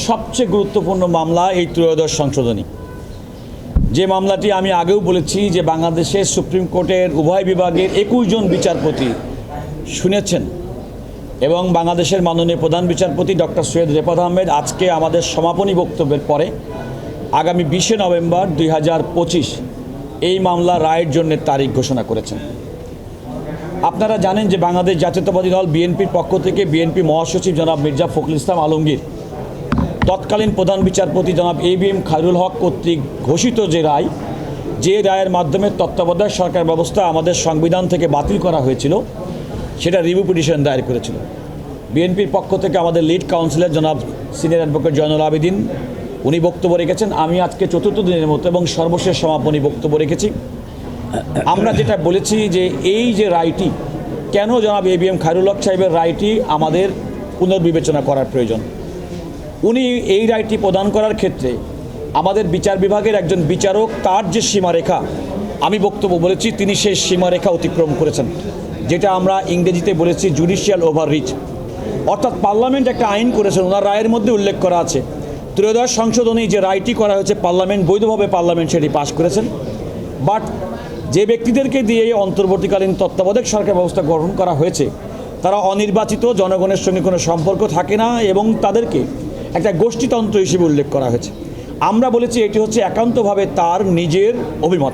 সবচেয়ে গুরুত্বপূর্ণ মামলা এই ত্রয়োদশ সংশোধনী, যে মামলাটি আমি আগেও বলেছি যে বাংলাদেশের সুপ্রিম কোর্টের উভয় বিভাগের 21 জন বিচারপতি শুনেছেন এবং বাংলাদেশের মাননীয় প্রধান বিচারপতি ডক্টর সৈয়দ রেফাত আহমেদ আজকে আমাদের সমাপনী বক্তব্যের পরে আগামী 20 নভেম্বর 2025 এই মামলা রায়ের জন্য তারিখ ঘোষণা করেছেন। আপনারা জানেন যে বাংলাদেশ জাতীয়তাবাদী দল বিএনপির পক্ষ থেকে বিএনপি মহাসচিব জনাব মির্জা ফখরুল ইসলাম আলমগীর তৎকালীন প্রধান বিচারপতি জনাব এবিএম খায়রুল হক কর্তৃক ঘোষিত যে রায়ের মাধ্যমে তত্ত্বাবধায়ক সরকার ব্যবস্থা আমাদের সংবিধান থেকে বাতিল করা হয়েছিল সেটা রিভিউ পিটিশন দায়ের করেছিল। বিএনপির পক্ষ থেকে আমাদের লিড কাউন্সিলর জনাব সিনিয়র অ্যাডভোকেট জয়নুল আবেদিন উনি বক্তব্য রেখেছেন। আমি আজকে চতুর্থ দিনের মতো এবং সর্বশেষ সমাপনী বক্তব্য রেখেছি। আমরা যেটা বলেছি যে এই যে রায়টি কেন জনাব এবিএম খায়রুল হক সাহেবের রায়টি আমাদের পুনর্বিবেচনা করার প্রয়োজন। উনি এই রায়টি প্রদান করার ক্ষেত্রে আমাদের বিচার বিভাগের একজন বিচারক তার যে সীমারেখা আমি বক্তব্য বলেছি তিনি সেই সীমারেখা অতিক্রম করেছেন, যেটা আমরা ইংরেজিতে বলেছি জুডিশিয়াল ওভাররিচ। অর্থাৎ পার্লামেন্ট একটা আইন করেছেন, ওনার রায়ের মধ্যে উল্লেখ করা আছে ত্রয়োদশ সংশোধনী যে রায়টি করা হয়েছে পার্লামেন্ট বৈধভাবে পার্লামেন্ট সেটি পাশ করেছেন, বাট যে ব্যক্তিদেরকে দিয়ে অন্তর্বর্তীকালীন তত্ত্বাবধায়ক সরকার ব্যবস্থা গ্রহণ করা হয়েছে তারা অনির্বাচিত, জনগণের সঙ্গে কোনো সম্পর্ক থাকে না এবং তাদেরকে একটা গোষ্ঠীতন্ত্র হিসেবে উল্লেখ করা হয়েছে। আমরা বলেছি এটি হচ্ছে একান্তভাবে তার নিজের অভিমত।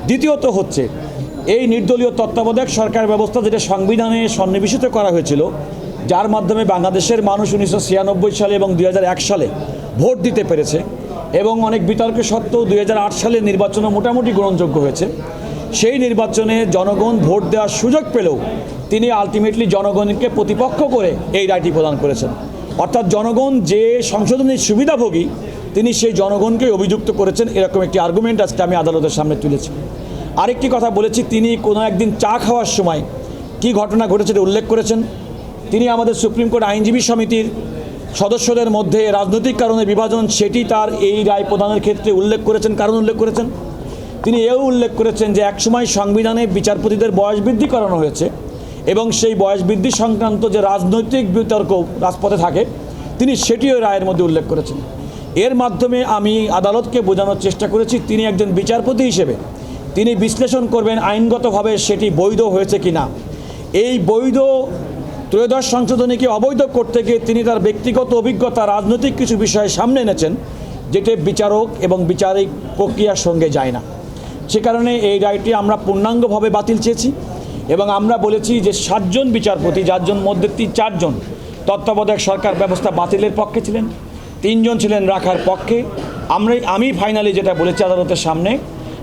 দ্বিতীয়ত হচ্ছে এই নির্দলীয় তত্ত্বাবধায়ক সরকার ব্যবস্থা যেটা সংবিধানে সন্নিবেশিত করা হয়েছিল, যার মাধ্যমে বাংলাদেশের মানুষ 1996 সালে এবং 2001 সালে ভোট দিতে পেরেছে এবং অনেক বিতর্ক সত্ত্বেও 2008 সালের নির্বাচনও মোটামুটি গ্রহণযোগ্য হয়েছে। সেই নির্বাচনে জনগণ ভোট দেওয়ার সুযোগ পেলেও তিনি আলটিমেটলি জনগণকে প্রতিপক্ষ করে এই রায়টি প্রদান করেছেন। অর্থাৎ জনগণ যে সংশোধনীর সুবিধাভোগী তিনি সেই জনগণকে অভিযুক্ত করেছেন, এরকম একটি আর্গুমেন্ট আজকে আমি আদালতের সামনে তুলেছি। আরেকটি কথা বলেছি, তিনি কোনো একদিন চা খাওয়ার সময় কি ঘটনা ঘটেছে উল্লেখ করেছেন। তিনি আমাদের সুপ্রিম কোর্ট আইনজীবী সমিতির সদস্যদের মধ্যে রাজনৈতিক কারণে বিভাজন সেটি তার এই রায় প্রদানের ক্ষেত্রে উল্লেখ করেছেন, কারণ উল্লেখ করেছেন। তিনি এও উল্লেখ করেছেন যে একসময় সংবিধানে বিচারপতিদের বয়স বৃদ্ধি করানো হয়েছে এবং সেই বয়স বৃদ্ধি সংক্রান্ত যে রাজনৈতিক বিতর্ক রাজপথে থাকে তিনি সেটিও রায়ের মধ্যে উল্লেখ করেছেন। এর মাধ্যমে আমি আদালতকে বোঝানোর চেষ্টা করেছি তিনি একজন বিচারপতি হিসেবে তিনি বিশ্লেষণ করবেন আইনগতভাবে সেটি বৈধ হয়েছে কি না। এই বৈধ ত্রয়োদশ সংশোধনীকে অবৈধ করতে গিয়ে তিনি তার ব্যক্তিগত অভিজ্ঞতা রাজনৈতিক কিছু বিষয় সামনে এনেছেন যেটি বিচারক এবং বিচারিক প্রক্রিয়ার সঙ্গে যায় না। সে কারণে এই রায়টি আমরা পূর্ণাঙ্গভাবে বাতিল চেয়েছি এবং আমরা বলেছি যে 7 জন বিচারপতি, যার মধ্যে 4 জন তত্ত্বাবধায়ক সরকার ব্যবস্থা বাতিলের পক্ষে ছিলেন, 3 জন ছিলেন রাখার পক্ষে। আমি ফাইনালি যেটা বলেছি আদালতের সামনে,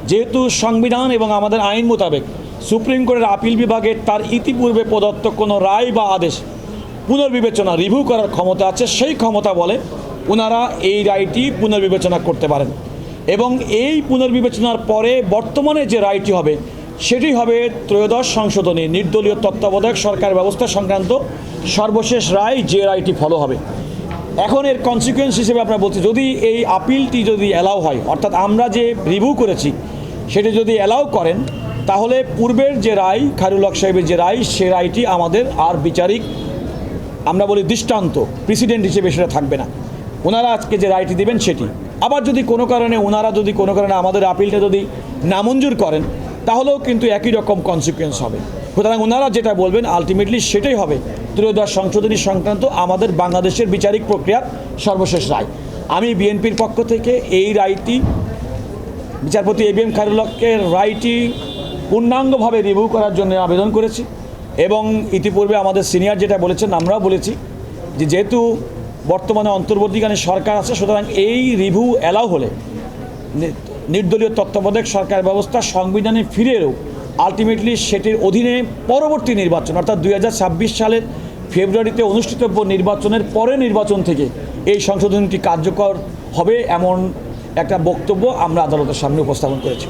যেহেতু সংবিধান এবং আমাদের আইন মোতাবেক সুপ্রিম কোর্টের আপিল বিভাগের তার ইতিপূর্বে প্রদত্ত কোনো রায় বা আদেশ পুনর্বিবেচনা রিভিউ করার ক্ষমতা আছে, সেই ক্ষমতা বলে ওনারা এই রায়টি পুনর্বিবেচনা করতে পারেন এবং এই পুনর্বিবেচনার পরে বর্তমানে যে রায়টি হবে সেটি হবে ত্রয়োদশ সংশোধনী নির্দলীয় তত্ত্বাবধায়ক সরকার ব্যবস্থা সংক্রান্ত সর্বশেষ রায়, যে রায়টি ফলো হবে। এখন এর কনসিকুয়েন্স হিসেবে আমরা বলছি যদি এই আপিলটি যদি অ্যালাউ হয়, অর্থাৎ আমরা যে রিভিউ করেছি সেটি যদি অ্যালাউ করেন তাহলে পূর্বের যে রায় খায়রুল হক সাহেবের যে রায় সে রায়টি আমাদের আর বিচারিক আমরা বলি দৃষ্টান্ত প্রেসিডেন্ট হিসেবে সেটা থাকবে না। ওনারা আজকে যে রায়টি দেবেন সেটি আবার যদি কোনো কারণে আমাদের আপিলটা যদি নামঞ্জুর করেন তাহলেও কিন্তু একই রকম কনসিকুয়েন্স হবে। সুতরাং ওনারা যেটা বলবেন আলটিমেটলি সেটাই হবে ত্রয়োদশ সংশোধনী সংক্রান্ত আমাদের বাংলাদেশের বিচারিক প্রক্রিয়ার সর্বশেষ রায়। আমি বিএনপির পক্ষ থেকে এই রায়টি বিচারপতি এবিএম খায়রুল হকের রায়টি পূর্ণাঙ্গভাবে রিভিউ করার জন্য আবেদন করেছি এবং ইতিপূর্বে আমাদের সিনিয়র যেটা বলেছেন আমরাও বলেছি যে যেহেতু বর্তমানে অন্তর্বর্তীকালীন সরকার আছে সুতরাং এই রিভিউ অ্যালাউ হলে নির্দলীয় তত্ত্বাবধায়ক সরকার ব্যবস্থা সংবিধানে ফিরে এলেও আলটিমেটলি সেটির অধীনে পরবর্তী নির্বাচন অর্থাৎ 2026 সালের ফেব্রুয়ারিতে অনুষ্ঠিতব্য নির্বাচনের পরে নির্বাচন থেকে এই সংশোধনীটি কার্যকর হবে এমন একটা বক্তব্য আমরা আদালতের সামনে উপস্থাপন করেছি।